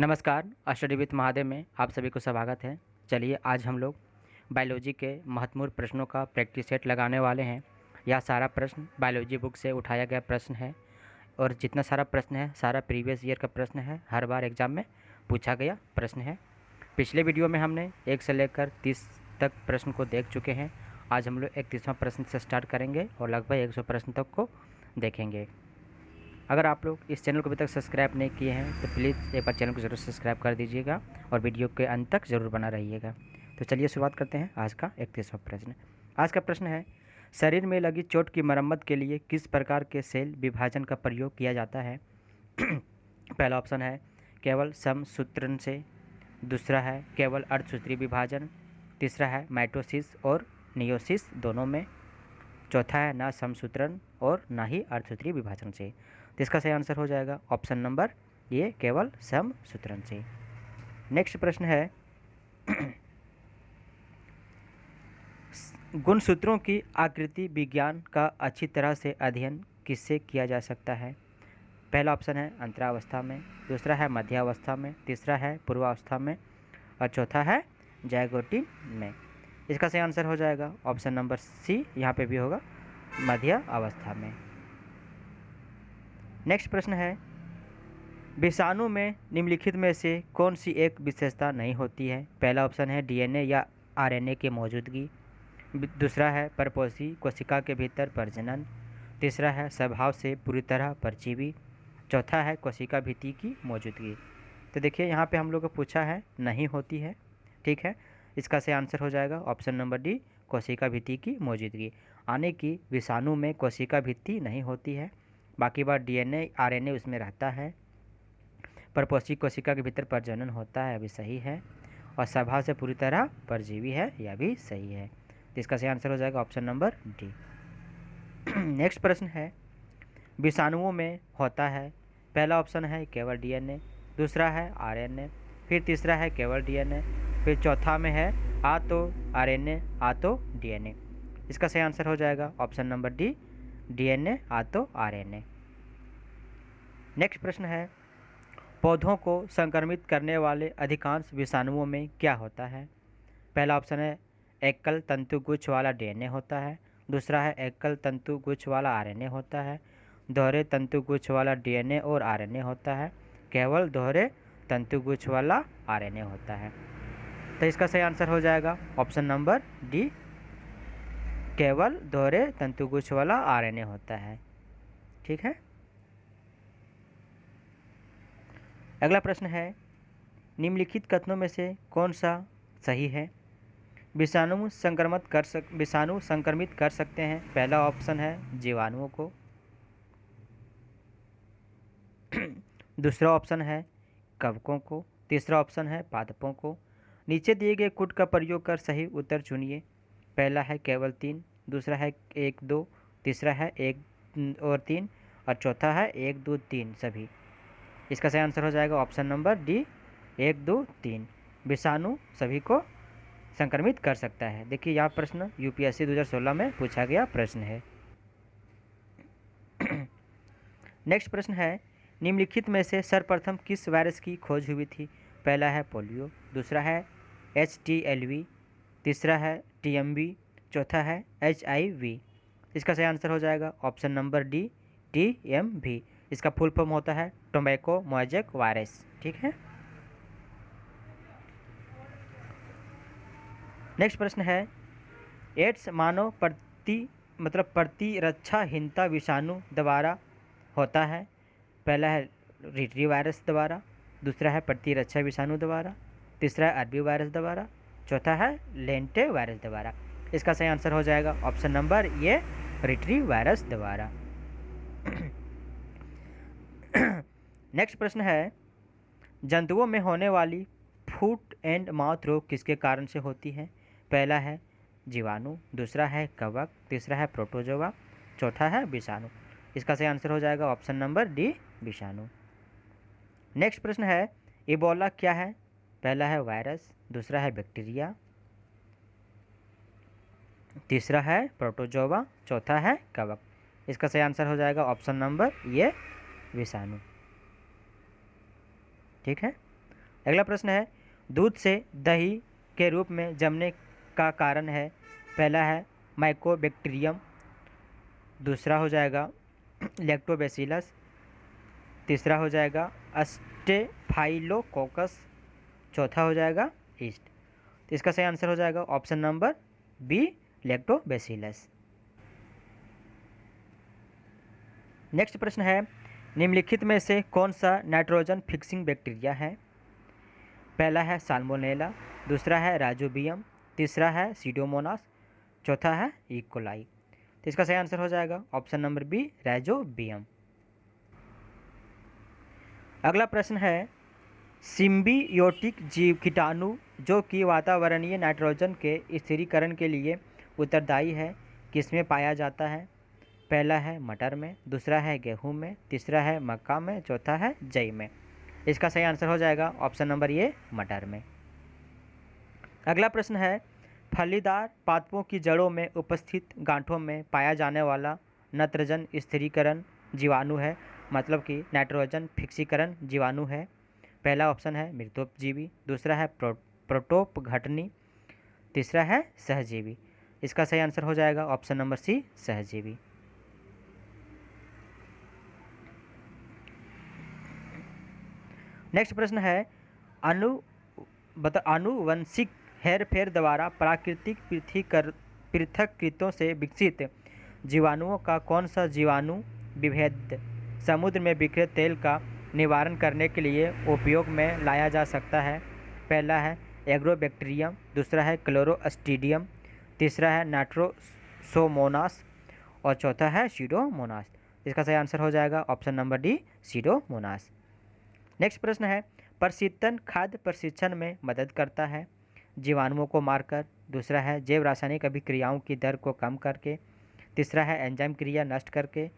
नमस्कार, study with Mahadev में आप सभी को स्वागत है। चलिए आज हम लोग बायोलॉजी के महत्वपूर्ण प्रश्नों का प्रैक्टिस सेट लगाने वाले हैं। यह सारा प्रश्न बायोलॉजी बुक से उठाया गया प्रश्न है और जितना सारा प्रश्न है सारा प्रीवियस ईयर का प्रश्न है, हर बार एग्जाम में पूछा गया प्रश्न है। पिछले वीडियो में हमने 1 से लेकर 30 तक प्रश्न को देख चुके हैं। आज हम लोग 31वां प्रश्न से स्टार्ट करेंगे और लगभग 100 प्रश्न तक को देखेंगे। अगर आप लोग इस चैनल को अभी तक सब्सक्राइब नहीं किए हैं तो प्लीज़ एक बार चैनल को ज़रूर सब्सक्राइब कर दीजिएगा और वीडियो के अंत तक ज़रूर बना रहिएगा। तो चलिए शुरुआत करते हैं आज का 31वां प्रश्न। आज का प्रश्न है, शरीर में लगी चोट की मरम्मत के लिए किस प्रकार के सेल विभाजन का प्रयोग किया जाता है? पहला ऑप्शन है केवल समसूत्रण से, दूसरा है केवल अर्धसूत्रीय विभाजन, तीसरा है माइटोसिस और नियोसिस दोनों में, चौथा है ना समसूत्रण और ना ही अर्धसूत्रीय विभाजन से। तो इसका सही आंसर हो जाएगा ऑप्शन नंबर ये, केवल समसूत्रण से। नेक्स्ट प्रश्न है, गुणसूत्रों की आकृति विज्ञान का अच्छी तरह से अध्ययन किससे किया जा सकता है? पहला ऑप्शन है अंतरावस्था में, दूसरा है मध्यावस्था में, तीसरा है पूर्वावस्था में और चौथा है जाइगोटिन में। इसका सही आंसर हो जाएगा ऑप्शन नंबर सी, यहाँ पे भी होगा मध्य अवस्था में। नेक्स्ट प्रश्न है, विषाणु में निम्नलिखित में से कौन सी एक विशेषता नहीं होती है? पहला ऑप्शन है डीएनए या आरएनए की मौजूदगी, दूसरा है परपोषी कोशिका के भीतर प्रजनन, तीसरा है स्वभाव से पूरी तरह परजीवी, चौथा है कोशिका भित्ति की मौजूदगी। तो देखिए यहाँ पे हम लोग को पूछा है नहीं होती है, ठीक है। इसका सही आंसर हो जाएगा ऑप्शन नंबर डी, कोशिका भित्ति की मौजूदगी। यानी कि विषाणु में कोशिका भित्ति नहीं होती है, बाकी बार डीएनए आरएनए उसमें रहता है, परपोषी कोशिका के भीतर प्रजनन होता है, अभी सही है, और स्वभाव से पूरी तरह परजीवी है, यह भी सही है। तो इसका सही आंसर हो जाएगा ऑप्शन नंबर डी। नेक्स्ट प्रश्न है, विषाणुओं में होता है, पहला ऑप्शन है केवल डीएनए, दूसरा है आरएनए, फिर तीसरा है केवल डीएनए, फिर चौथा में है आ तो आरएनए आ तो डीएनए। इसका सही आंसर हो जाएगा ऑप्शन नंबर डी, डीएनए आ तो आरएनए। नेक्स्ट प्रश्न है, पौधों को संक्रमित करने वाले अधिकांश विषाणुओं में क्या होता है? पहला ऑप्शन है एकल तंतुगुच्छ वाला डीएनए होता है, दूसरा है एकल तंतुगुच्छ वाला आरएनए होता है, दोहरे तंतुगुच्छ वाला डीएनए और आरएनए होता है, केवल दोहरे तंतुगुच्छ वाला आरएनए होता है। तो इसका सही आंसर हो जाएगा ऑप्शन नंबर डी, केवल दोहरे तंतुगुच्छ वाला आरएनए होता है, ठीक है। अगला प्रश्न है, निम्नलिखित कथनों में से कौन सा सही है? विषाणु संक्रमित कर सकते हैं। पहला ऑप्शन है जीवाणुओं को, दूसरा ऑप्शन है कवकों को, तीसरा ऑप्शन है पादपों को। नीचे दिए गए कोड का प्रयोग कर सही उत्तर चुनिए। पहला है केवल 3, दूसरा है 1 2, तीसरा है 1 और 3 और चौथा है 1 2 3 सभी। इसका सही आंसर हो जाएगा ऑप्शन नंबर डी, 1 2 3 विषाणु सभी को संक्रमित कर सकता है। देखिए यह प्रश्न यूपीएससी 2016 में पूछा गया प्रश्न है। नेक्स्ट प्रश्न है, निम्नलिखित में से सर्वप्रथम किस वायरस की खोज हुई थी? पहला है पोलियो, दूसरा है HTLV, तीसरा है TMV, चौथा है HIV। इसका सही आंसर हो जाएगा ऑप्शन नंबर डी, TMV। इसका फुल फॉर्म होता है टोबैको मोज़ेक वायरस, ठीक है। नेक्स्ट प्रश्न है, एड्स मानव प्रतिरक्षाहीनता विषाणु द्वारा होता है। पहला है रिट्री वायरस द्वारा, दूसरा है प्रतिरक्षा विषाणु द्वारा, तीसरा है अरबी वायरस द्वारा, चौथा है लेंटे वायरस द्वारा। इसका सही आंसर हो जाएगा ऑप्शन नंबर ये, रिट्री वायरस द्वारा। नेक्स्ट प्रश्न है, जंतुओं में होने वाली फुट एंड माउथ रोग किसके कारण से होती है? पहला है जीवाणु, दूसरा है कवक, तीसरा है प्रोटोजोआ, चौथा है विषाणु। इसका सही आंसर हो जाएगा ऑप्शन नंबर डी, विषाणु। नेक्स्ट प्रश्न है, इबोला क्या है? पहला है वायरस, दूसरा है बैक्टीरिया, तीसरा है प्रोटोजोआ, चौथा है कवक। इसका सही आंसर हो जाएगा ऑप्शन नंबर ये, विषाणु, ठीक है। अगला प्रश्न है, दूध से दही के रूप में जमने का कारण है। पहला है माइकोबैक्टीरियम, दूसरा हो जाएगा लैक्टोबैसिलस, तीसरा हो जाएगा स्टेफाइलोकोकस, चौथा हो जाएगा ईस्ट। तो इसका सही आंसर हो जाएगा option number B, Lactobacillus. Next प्रश्न है, निम्नलिखित में से कौन सा नाइट्रोजन फिक्सिंग बैक्टीरिया है। पहला है साल्मोनेला, दूसरा है राइजोबियम, तीसरा है सीडोमोनास, चौथा है इकोलाई। तो इसका सही आंसर हो जाएगा ऑप्शन नंबर बी, राइजोबियम। अगला प्रश्न है, सिम्बियोटिक जीव कीटाणु जो कि वातावरणीय नाइट्रोजन के स्थिरीकरण के लिए उत्तरदायी है, किसमें पाया जाता है। पहला है मटर में, दूसरा है गेहूं में, तीसरा है मक्का में, चौथा है जई में। इसका सही आंसर हो जाएगा ऑप्शन नंबर ये, मटर में। अगला प्रश्न है, फलीदार पादपों की जड़ों में उपस्थित गांठों में पाया जाने वाला नाइट्रोजन स्थिरीकरण जीवाणु है, मतलब कि नाइट्रोजन फिक्सीकरण जीवाणु है। पहला ऑप्शन है मृतोपजीवी, दूसरा है प्रोटोपघटनी, तीसरा है सहजीवी। इसका सही आंसर हो जाएगा ऑप्शन नंबर सी, सहजीवी। नेक्स्ट प्रश्न है, आनुवंशिक हेरफेर द्वारा प्राकृतिक पृथक्कृतों से विकसित जीवाणुओं का कौन सा जीवाणु विभेद समुद्र में बिखरे तेल का निवारण करने के लिए उपयोग में लाया जा सकता है। पहला है एग्रोबैक्टीरियम, दूसरा है क्लोरोस्ट्रीडियम, तीसरा है नाइट्रोसोमोनास और चौथा है सीडोमोनास। इसका सही आंसर हो जाएगा option number D, Pseudomonas. Next प्रश्न है, प्रशीतन खाद्य प्रशिक्षण में मदद करता है, जीवाणुओं को मारकर, दूसरा है जैव रासायनिक अभिक्रियाओं की दर को कम करके, तीसरा है एंजाइम क्रिया नष्ट करके,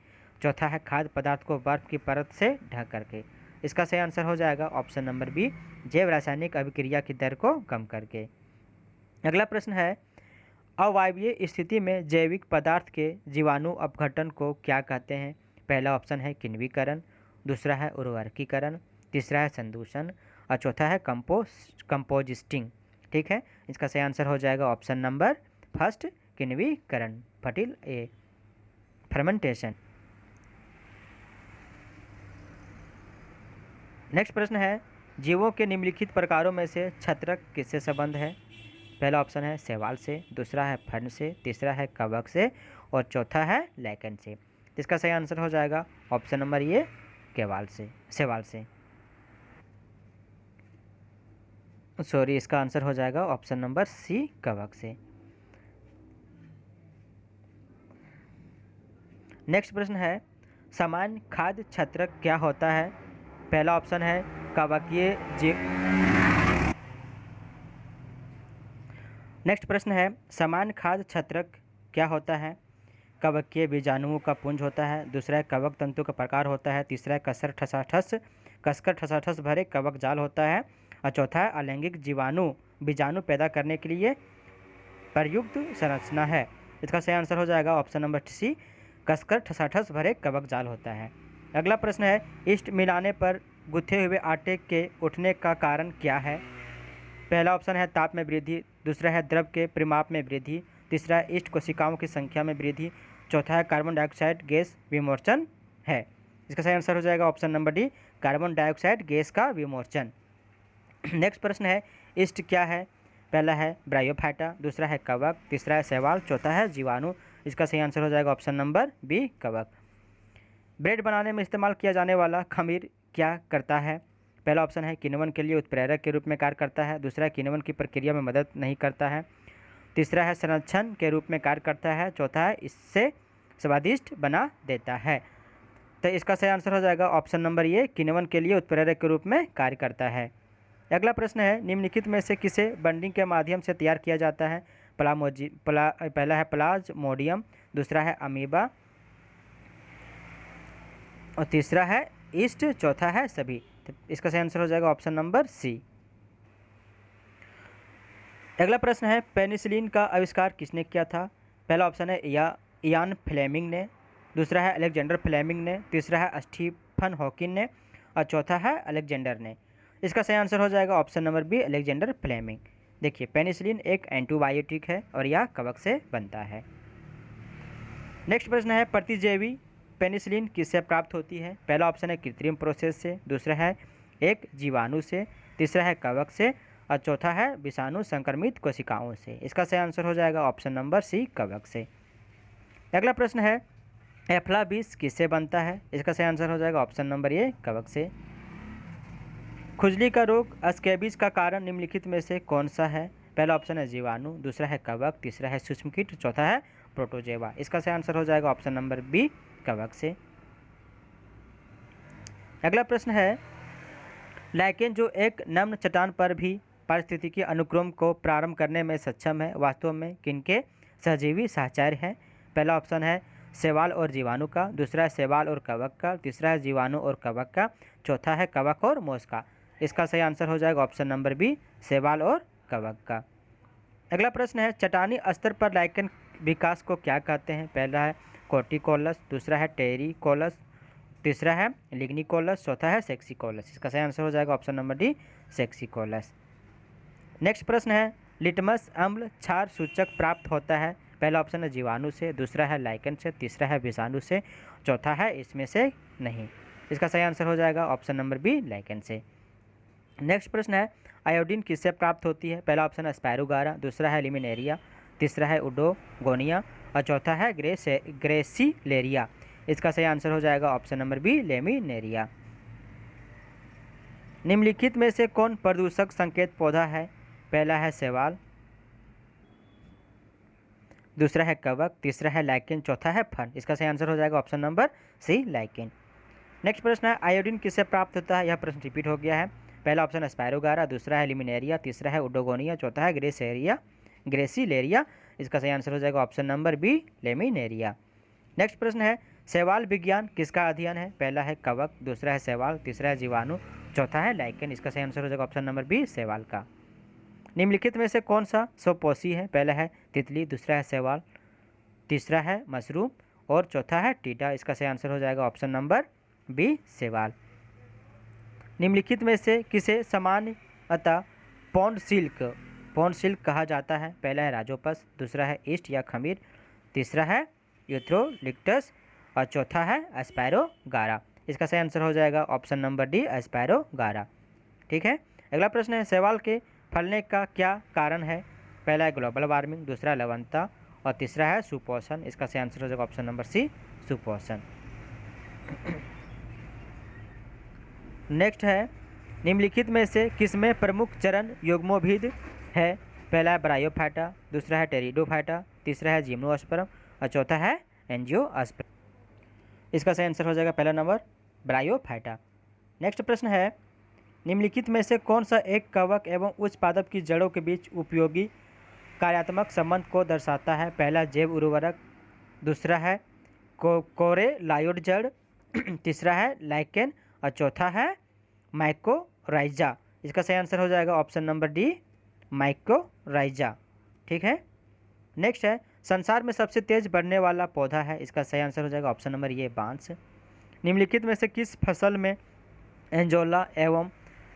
चौथा है खाद्य पदार्थ को बर्फ की परत से ढक करके। इसका सही आंसर हो जाएगा ऑप्शन नंबर बी, जैव रासायनिक अभिक्रिया की दर को कम करके। अगला प्रश्न है, अवायवीय स्थिति में जैविक पदार्थ के जीवाणु अपघटन को क्या कहते हैं। पहला ऑप्शन है किण्वीकरण, दूसरा है उर्वरकीकरण, तीसरा है संदूषण और चौथा है कंपोजिस्टिंग। ठीक है, इसका सही आंसर हो जाएगा ऑप्शन नंबर फर्स्ट, किण्वीकरण, फर्मेंटेशन। नेक्स्ट प्रश्न है, जीवों के निम्नलिखित प्रकारों में से छत्रक किससे संबंध है। पहला ऑप्शन है शैवाल से, दूसरा है फर्न से, तीसरा है कवक से और चौथा है लैकन से। इसका सही आंसर हो जाएगा ऑप्शन नंबर ये, शैवाल से। सॉरी, इसका आंसर हो जाएगा ऑप्शन नंबर सी, कवक से। नेक्स्ट प्रश्न है, सामान्य खाद्य छत्रक क्या होता है। पहला ऑप्शन है कवकीय जीव। नेक्स्ट प्रश्न है, सामान्य खाद्य छत्रक क्या होता है। कवकीय बीजाणुओं का पुंज होता है, दूसरा है कवक तंतु का प्रकार होता है, तीसरा है कसकर ठसाठस भरे कवक जाल होता है और चौथा है अलैंगिक बीजाणु पैदा करने के लिए प्रयुक्त संरचना है। इसका सही आंसर हो जाएगा ऑप्शन नंबर सी, कसकर ठसाठस भरे कवक जाल होता है। अगला प्रश्न है, ईस्ट मिलाने पर गुथे हुए आटे के उठने का कारण क्या है। पहला ऑप्शन है ताप में वृद्धि, दूसरा है द्रव के परिमाप में वृद्धि, तीसरा है ईस्ट कोशिकाओं की संख्या में वृद्धि, चौथा है कार्बन डाइऑक्साइड गैस विमोचन है। इसका सही आंसर हो जाएगा option number D, carbon dioxide gas का विमोचन। नेक्स्ट प्रश्न है, ईस्ट क्या है। पहला है ब्रायोफाइटा, दूसरा है कवक, तीसरा है शैवाल, चौथा है जीवाणु। इसका सही आंसर हो जाएगा ऑप्शन नंबर बी, कवक। ब्रेड बनाने में इस्तेमाल किया जाने वाला खमीर क्या करता है। पहला ऑप्शन है किण्वन के लिए उत्प्रेरक के रूप में कार्य करता है, दूसरा किण्वन की प्रक्रिया में मदद नहीं करता है, तीसरा है संरक्षण के रूप में कार्य करता है, चौथा है इससे स्वादिष्ट बना देता है। तो इसका सही आंसर हो जाएगा ऑप्शन नंबर ये, किण्वन के लिए उत्प्रेरक के रूप में कार्य करता है। अगला प्रश्न है, निम्नलिखित में से किसे बंडिंग के माध्यम से तैयार किया जाता है। पहला है प्लाज्मोडियम, दूसरा है अमीबा और तीसरा है ईस्ट, चौथा है सभी। तो इसका सही आंसर हो जाएगा ऑप्शन नंबर सी। अगला प्रश्न है, पेनिसिलिन का आविष्कार किसने किया था। पहला ऑप्शन है इयान फ्लेमिंग ने, दूसरा है अलेक्जेंडर फ्लेमिंग ने, तीसरा है स्टीफन हॉकिंग ने और चौथा है अलेक्जेंडर ने। इसका सही आंसर हो जाएगा option number B, Alexander Fleming. देखिए पेनिसिलिन एक एंटीबायोटिक है और यह कवक से बनता है। नेक्स्ट प्रश्न है, प्रतिजैवी पेनिसिलिन किससे प्राप्त होती है? पहला ऑप्शन है कृत्रिम प्रोसेस से, दूसरा है एक जीवाणु से, तीसरा है कवक से और चौथा है विषाणु संक्रमित कोशिकाओं से। इसका सही आंसर हो जाएगा ऑप्शन नंबर सी, कवक से। अगला प्रश्न है, एफ्लाबिस किससे बनता है? इसका सही आंसर हो जाएगा ऑप्शन नंबर ए, कवक से। खुजली का रोग स्कैबिस का कारण निम्नलिखित में से कौन सा है? पहला ऑप्शन है जीवाणु, दूसरा है कवक, तीसरा है सूक्ष्मकीट, चौथा है प्रोटोजेवा। इसका सही आंसर हो जाएगा ऑप्शन नंबर बी, कवक से। अगला प्रश्न है, लाइकेन जो एक नम्र चट्टान पर भी पारिस्थितिकी अनुक्रम को प्रारंभ करने में सक्षम है, वास्तव में किनके सहजीवी साहचर्य है? पहला ऑप्शन है शैवाल और जीवाणु का, दूसरा है शैवाल और कवक का, तीसरा है जीवाणु और कवक का, चौथा है कवक और मोस का। इसका सही आंसर हो जाएगा ऑप्शन नंबर बी, शैवाल और कवक का। अगला प्रश्न है, चट्टानी स्तर पर लाइकेन विकास को क्या कहते हैं? पहला है कोर्टिकोलस, दूसरा है टेरिकोलस, तीसरा है लिग्निकोलस, चौथा है सेक्सिकोलस। इसका सही आंसर हो जाएगा ऑप्शन नंबर डी, सेक्सिकोलस। नेक्स्ट प्रश्न है, लिटमस अम्ल क्षार सूचक प्राप्त होता है? पहला ऑप्शन है जीवाणु से, दूसरा है लाइकेन से, तीसरा है विषाणु से, चौथा है इसमें से नहीं। इसका सही आंसर हो जाएगा ऑप्शन नंबर बी, लाइकेन से। नेक्स्ट प्रश्न है, आयोडीन किससे प्राप्त होती है? पहला ऑप्शन है स्पायरोगारा, दूसरा है लिमिनेरिया, तीसरा है उडोगोनिया और चौथा है ग्रेसिलेरिया। इसका सही आंसर हो जाएगा ऑप्शन नंबर बी, लेमिनेरिया। निम्नलिखित में से कौन प्रदूषक संकेत पौधा है? पहला है शैवाल, दूसरा है कवक, तीसरा है लाइकेन, चौथा है फर्न। इसका सही आंसर हो जाएगा option number C, lichen. Next प्रश्न है, आयोडीन किससे प्राप्त होता है? यह प्रश्न रिपीट हो गया है। पहला ऑप्शन है स्पायरोगारा, दूसरा है लिमिनेरिया, तीसरा है उडोगोनिया, चौथा है ग्रेसिलेरिया। इसका सही आंसर हो जाएगा option number B, Laminaria. Next प्रश्न है, शैवाल विज्ञान किसका अध्ययन है? पहला है कवक, दूसरा है शैवाल, तीसरा है जीवाणु, चौथा है लाइकेन। इसका सही आंसर हो जाएगा ऑप्शन नंबर बी, शैवाल का। निम्नलिखित में से कौन सा स्वपोषी है? पहला है तितली, दूसरा है शैवाल, तीसरा है मशरूम और चौथा है टीडा। इसका सही आंसर हो जाएगा ऑप्शन नंबर बी, शैवाल। निम्नलिखित में से किसे सामान्यतः पौंड सिल्क कहा जाता है? पहला है राजोपस, दूसरा है ईस्ट या खमीर, तीसरा है यूथ्रोलिक्टस और चौथा है एस्पायरोगारा। इसका सही आंसर हो जाएगा ऑप्शन नंबर डी, एस्पायरोगारा। ठीक है। अगला प्रश्न है, शैवाल के फैलने का क्या कारण है? पहला है ग्लोबल वार्मिंग, दूसरा लवणता और तीसरा है सुपोषण। इसका सही आंसर हो जाएगा ऑप्शन नंबर सी, सुपोषण। नेक्स्ट है, निम्नलिखित में से किसमें प्रमुख चरण युग्मोभिद है? पहला है ब्रायोफाइटा, दूसरा है टेरिडोफाइटा, तीसरा है जिम्नोस्पर्म और चौथा है एंजियोस्पर्म। इसका सही आंसर हो जाएगा पहला नंबर, ब्रायोफाइटा। नेक्स्ट प्रश्न है, निम्नलिखित में से कौन सा एक कवक एवं उच्च पादप की जड़ों के बीच उपयोगी कार्यात्मक संबंध को दर्शाता है? पहला जैव उर्वरक, दूसरा है कोरेलायोड जड़, तीसरा है लाइकेन और चौथा है माइकोराइजा। इसका सही आंसर हो जाएगा ऑप्शन नंबर डी, माइकोराइजा। ठीक है। नेक्स्ट है, संसार में सबसे तेज बढ़ने वाला पौधा है? इसका सही आंसर हो जाएगा ऑप्शन नंबर ए, बांस। निम्नलिखित में से किस फसल में एंजोला एवं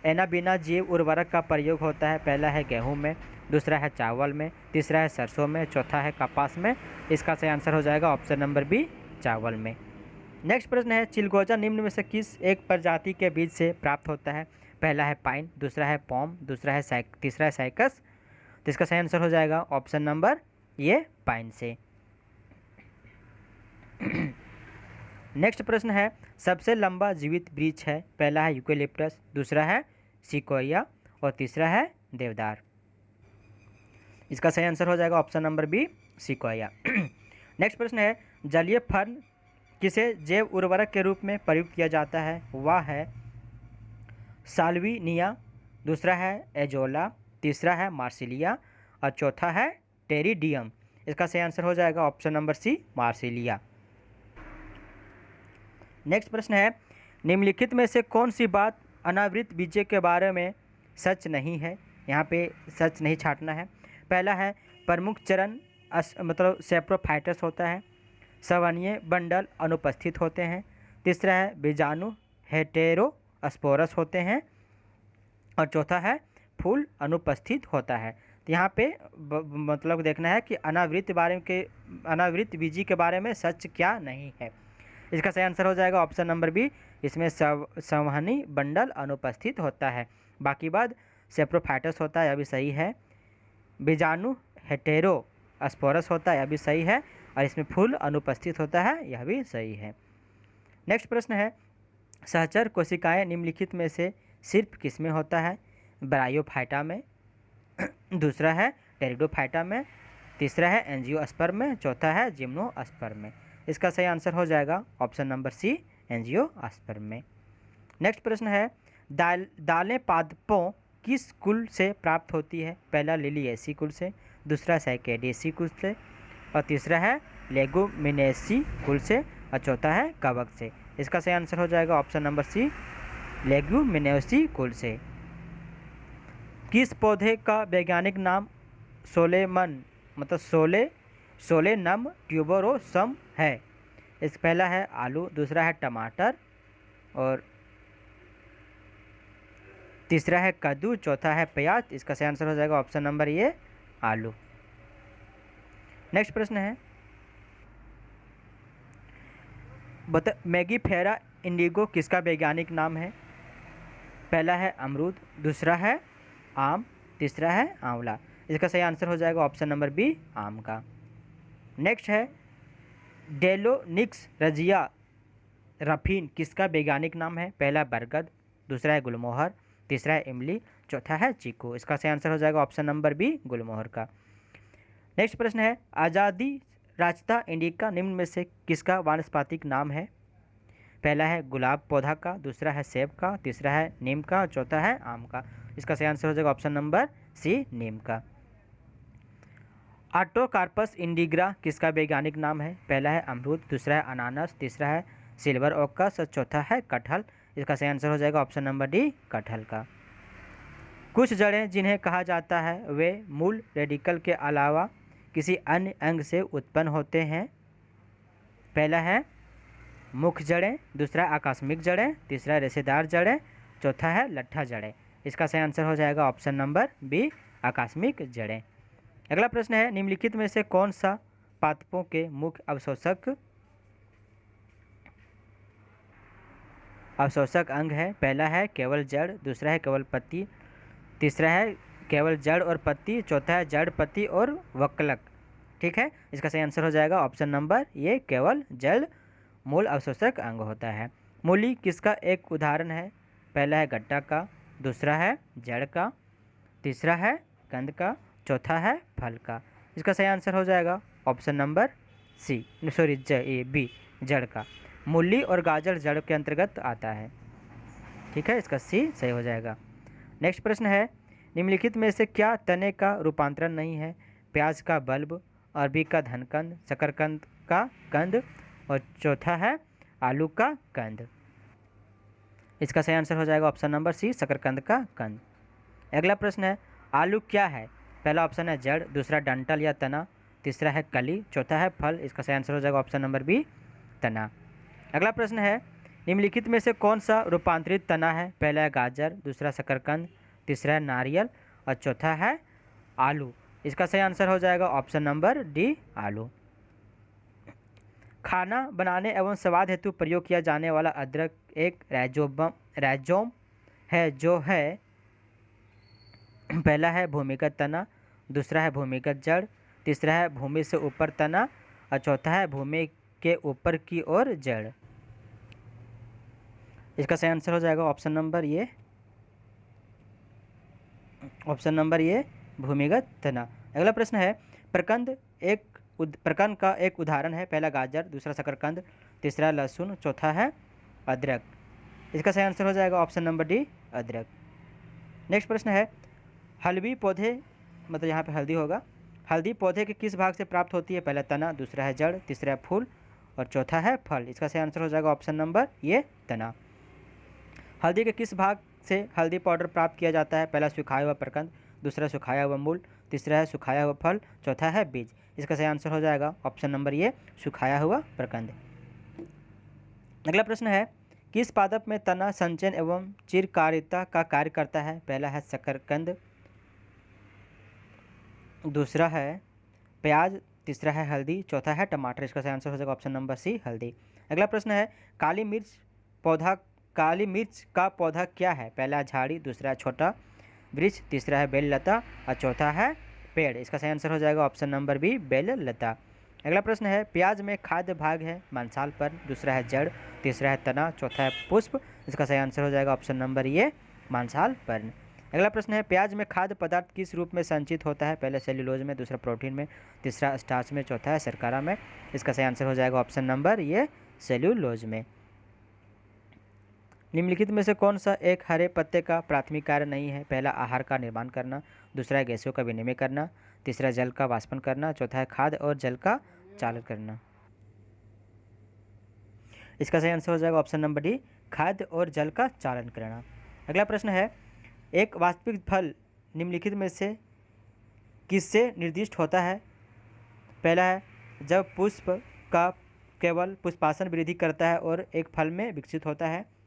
एनाबिना जैव उर्वरक का प्रयोग होता है? पहला है गेहूं में, दूसरा है चावल में, तीसरा है सरसों में, चौथा है कपास में। इसका सही आंसर हो जाएगा ऑप्शन नंबर बी, चावल में। नेक्स्ट प्रश्न है, चिलगोजा निम्न में से किस एक प्रजाति के बीज से प्राप्त होता है? पहला है पाइन, दूसरा है पॉम, तीसरा है साइकस। तो इसका सही आंसर हो जाएगा ऑप्शन नंबर ये, पाइन से। नेक्स्ट प्रश्न है, सबसे लंबा जीवित वृक्ष है? पहला है यूकेलिप्टस, दूसरा है सिकोया और तीसरा है देवदार। इसका सही आंसर हो जाएगा option number B, sequoia. Next प्रश्न है, जलीय फर्न किसे जैव उर्वरक के रूप में प्रयुक्त किया जाता है? वह है साल्विनिया, दूसरा है एजोला, तीसरा है मार्सिलिया और चौथा है टेरिडियम। इसका सही आंसर हो जाएगा option number C, Marsilea. Next प्रश्न है, निम्नलिखित में से कौन सी बात अनावृत बीजे के बारे में सच नहीं है? यहाँ पे सच नहीं छाटना है। पहला है प्रमुख चरण मतलब सेप्रोफाइटस होता है, सवनीय बंडल अनुपस्थित होते हैं, तीसरा है बीजाणु हेटेरोस्पोरस होते हैं, और चौथा है फूल अनुपस्थित होता है। तो यहाँ पे मतलब देखना है कि अनावृत बीजी के बारे में सच क्या नहीं है। इसका सही आंसर हो जाएगा ऑप्शन नंबर बी, इसमें संवहनी बंडल अनुपस्थित होता है। बाकी बाद सेप्रोफाइटस होता है, यह भी सही है। बीजाणु हेटेरो स्पोरस होता है, यह भी सही है। और इसमें फूल अनुपस्थित होता है, यह भी सही है। नेक्स्ट प्रश्न है, सहचर कोशिकाएं निम्नलिखित में से सिर्फ किस में होता है? ब्रायोफाइटा में, दूसरा है टेरिडोफाइटा में, तीसरा है एंजियोस्पर्म में, चौथा है जिम्नोस्पर्म में। इसका सही आंसर हो जाएगा ऑप्शन नंबर सी, एंजियोस्पर्म में। नेक्स्ट प्रश्न है, दालें पादपों किस कुल से प्राप्त होती है? पहला लिलिएसी कुल से, दूसरा सैकेडेसी कुल से, और तीसरा है लेगुमिनेसी कुल से, और चौथा है कवक से। इसका सही आंसर हो जाएगा ऑप्शन नंबर सी, लेगुमिनेसी कुल से। किस पौधे का वैज्ञानिक नाम सोलेमन मतलब सोलेनम ट्यूबरोसम है? इस पहला है आलू, दूसरा है टमाटर, और तीसरा है कद्दू, चौथा है प्याज। इसका सही आंसर हो जाएगा ऑप्शन नंबर ये, आलू। नेक्स्ट प्रश्न है, मैगीफेरा इंडिगो किसका वैज्ञानिक नाम है? पहला है अमरूद, दूसरा है आम, तीसरा है आंवला। इसका सही आंसर हो जाएगा ऑप्शन नंबर बी, आम का। नेक्स्ट है, डेलोनिक्स रजिया रफीन किसका वैज्ञानिक नाम है? पहला बरगद, दूसरा है गुलमोहर, तीसरा है इमली, चौथा है चीकू। इसका सही आंसर हो जाएगा ऑप्शन नंबर बी, गुलमोहर का। नेक्स्ट प्रश्न है, आज़ादी रास्ता इंडिका निम्न में से किसका वानस्पतिक नाम है? पहला है गुलाब पौधा का, दूसरा है सेब का, तीसरा है नीम का, चौथा है आम का। इसका सही आंसर हो जाएगा ऑप्शन नंबर सी, नीम का। आर्टोकार्पस इंडिग्रा किसका वैज्ञानिक नाम है? पहला है अमरूद, दूसरा है अनानास, तीसरा है सिल्वर ओकस, और चौथा है कटहल। इसका सही आंसर हो जाएगा ऑप्शन नंबर डी, कटहल का। कुछ जड़ें जिन्हें कहा जाता है वे मूल रेडिकल के अलावा किसी अन्य अंग से उत्पन्न होते हैं। पहला है मुख्य जड़ें, दूसरा आकस्मिक जड़ें, तीसरा रेशेदार जड़ें, चौथा है लट्ठा जड़ें। इसका सही आंसर हो जाएगा ऑप्शन नंबर बी, आकस्मिक जड़ें। अगला प्रश्न है, निम्नलिखित में से कौन सा पादपों के मुख्य अवशोषक अंग है? पहला है केवल जड़, दूसरा है केवल पत्ती, तीसरा है केवल जड़ और पत्ती, चौथा है जड़, पत्ती और वक्कलक। ठीक है, इसका सही आंसर हो जाएगा ऑप्शन नंबर ये, केवल जड़ मूल अवशोषक अंग होता है। मूली किसका एक उदाहरण है? पहला है गट्टा का, दूसरा है जड़ का, तीसरा है कंद का, चौथा है फल का। इसका सही आंसर हो जाएगा ऑप्शन नंबर सी, बी, जड़ का। मूली और गाजर जड़ के अंतर्गत आता है। ठीक है, इसका सी सही हो जाएगा। नेक्स्ट प्रश्न है, निम्नलिखित में से क्या तने का रूपांतरण नहीं है? प्याज का बल्ब, अरबी का धनकंद, शकरकंद का कंद, और चौथा है आलू का कंद। इसका सही आंसर हो जाएगा ऑप्शन नंबर सी, शकरकंद का कंद। अगला प्रश्न है, आलू क्या है? पहला ऑप्शन है जड़, दूसरा डंठल या तना, तीसरा है कली, चौथा है फल। इसका सही आंसर हो जाएगा ऑप्शन नंबर बी, तना। अगला प्रश्न है, निम्नलिखित में से कौन सा रूपांतरित तना है? पहला है गाजर, दूसरा शकरकंद, तीसरा है नारियल, और चौथा है आलू। इसका सही आंसर हो जाएगा ऑप्शन नंबर डी, आलू। खाना बनाने एवं स्वाद हेतु प्रयोग किया जाने वाला अदरक एक रैजोम है जो है, पहला है भूमिगत तना, दूसरा है भूमिगत जड़, तीसरा है भूमि से ऊपर तना, और चौथा है भूमि के ऊपर की ओर जड़। इसका सही आंसर हो जाएगा ऑप्शन नंबर ये, भूमिगत तना। अगला प्रश्न है, प्रकंद का एक उदाहरण है? पहला गाजर, दूसरा शकरकंद, तीसरा लहसुन, चौथा है अदरक। इसका सही आंसर हो जाएगा ऑप्शन नंबर डी, अदरक। नेक्स्ट प्रश्न है, हल्दी पौधे मतलब यहाँ पे हल्दी होगा, हल्दी पौधे के किस भाग से प्राप्त होती है? पहला तना, दूसरा है जड़, तीसरा है फूल, और चौथा है फल। इसका सही आंसर हो जाएगा ऑप्शन नंबर ये, तना। हल्दी के किस भाग से हल्दी पाउडर प्राप्त किया जाता है? पहला सुखाया हुआ प्रकंद, दूसरा सुखाया हुआ मूल, तीसरा है सुखाया हुआ फल, चौथा है बीज। इसका सही आंसर हो जाएगा ऑप्शन नंबर ये, सुखाया हुआ प्रकंद। अगला प्रश्न है, किस पादप में तना संचयन एवं चिरकारिता का कार्य करता है? पहला है शकरकंद, दूसरा है प्याज, तीसरा है हल्दी, चौथा है टमाटर। इसका सही आंसर हो जाएगा ऑप्शन नंबर सी, हल्दी। अगला प्रश्न है काली मिर्च का पौधा क्या है? पहला झाड़ी, दूसरा है छोटा वृक्ष, तीसरा है बेल लता और चौथा है पेड़। इसका सही आंसर हो जाएगा ऑप्शन नंबर बी, बेल लता। अगला प्रश्न है प्याज में खाद्य भाग है? मांसाल पर्न, दूसरा है जड़, तीसरा है तना, चौथा है पुष्प। इसका सही आंसर हो जाएगा ऑप्शन नंबर ए, मांसाल पर्न। अगला प्रश्न है प्याज में खाद्य पदार्थ किस रूप में संचित होता है? पहले सेल्यूलोज में, दूसरा प्रोटीन में, तीसरा स्टार्च में, चौथा है शर्करा में। इसका सही आंसर हो जाएगा ऑप्शन नंबर ये, सेल्यूलोज में। निम्नलिखित में से कौन सा एक हरे पत्ते का प्राथमिक कार्य नहीं है? पहला आहार का निर्माण करना, दूसरा है गैसों का विनिमय करना, तीसरा जल का वाष्पन करना, चौथा है खाद्य और जल का चालन करना। इसका सही आंसर हो जाएगा ऑप्शन नंबर डी, खाद्य और जल का चालन करना। अगला प्रश्न है एक वास्तविक फल निम्नलिखित में से किससे निर्दिष्ट होता है? पहला है जब पुष्प का केवल पुष्पासन वृद्धि करता है और एक फल में विकसित होता है,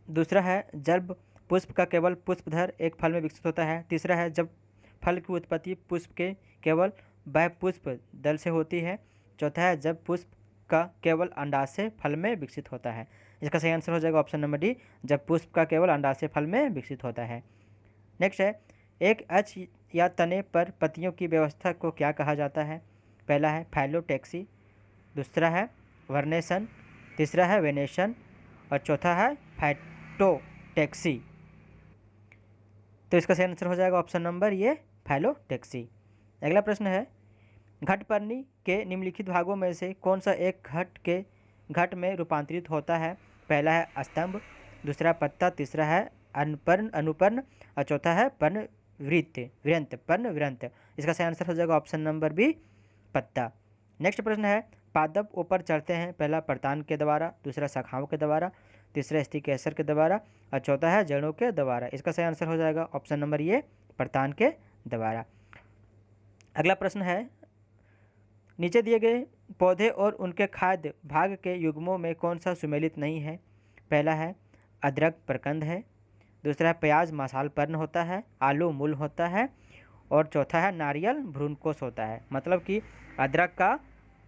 दूसरा है जब पुष्प का केवल पुष्पधर एक फल में विकसित होता है, तीसरा है जब फल की उत्पत्ति पुष्प के केवल बहुपुष्प दल से होती है, चौथा है जब पुष्प का केवल अंडाशय फल में विकसित होता है। इसका सही आंसर हो जाएगा ऑप्शन नंबर डी, जब पुष्प का केवल अंडाशय फल में विकसित होता है। नेक्स्ट है एक अक्ष या तने पर पत्तियों की व्यवस्था को क्या कहा जाता है? पहला है फाइलोटैक्सी, दूसरा है वर्नेशन, तीसरा है वेनेशन और चौथा है फाइटोटैक्सी। तो इसका सही आंसर हो जाएगा ऑप्शन नंबर ये, फाइलोटैक्सी। अगला प्रश्न है घटपर्णी के निम्नलिखित भागों में से कौन सा एक घट में रूपांतरित होता है? पहला है स्तंभ, दूसरा पत्ता, तीसरा है अनुपर्ण और चौथा है पर्णवृंत। इसका सही आंसर हो जाएगा ऑप्शन नंबर बी, पत्ता। नेक्स्ट प्रश्न है पादप ऊपर चढ़ते हैं? पहला प्रतान के द्वारा, दूसरा शाखाओं के द्वारा, तीसरा स्टिकेसर के द्वारा और चौथा है जड़ों के द्वारा। इसका सही आंसर हो जाएगा ऑप्शन नंबर ये, प्रतान के द्वारा। अगला प्रश्न है नीचे दिए गए पौधे और उनके खाद्य भाग के युग्मों में कौन सा सुमेलित नहीं है? पहला है अदरक प्रकंद है, दूसरा है प्याज मसाल पर्ण होता है, आलू मूल होता है और चौथा है नारियल भ्रूणकोश होता है। मतलब कि अदरक का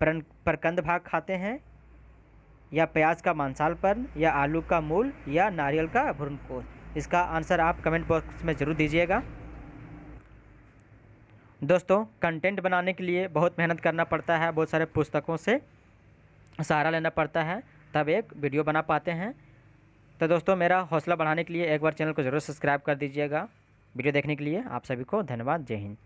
प्रकंद भाग खाते हैं, या प्याज का मांसाल पर्ण, या आलू का मूल, या नारियल का भ्रूणकोश। इसका आंसर आप कमेंट बॉक्स में ज़रूर दीजिएगा। दोस्तों कंटेंट बनाने के लिए बहुत मेहनत करना पड़ता है, बहुत सारे पुस्तकों से सहारा लेना पड़ता है, तब एक वीडियो बना पाते हैं। तो दोस्तों मेरा हौसला बढ़ाने के लिए एक बार चैनल को ज़रूर सब्सक्राइब कर दीजिएगा। वीडियो देखने के लिए आप सभी को धन्यवाद। जय हिंद।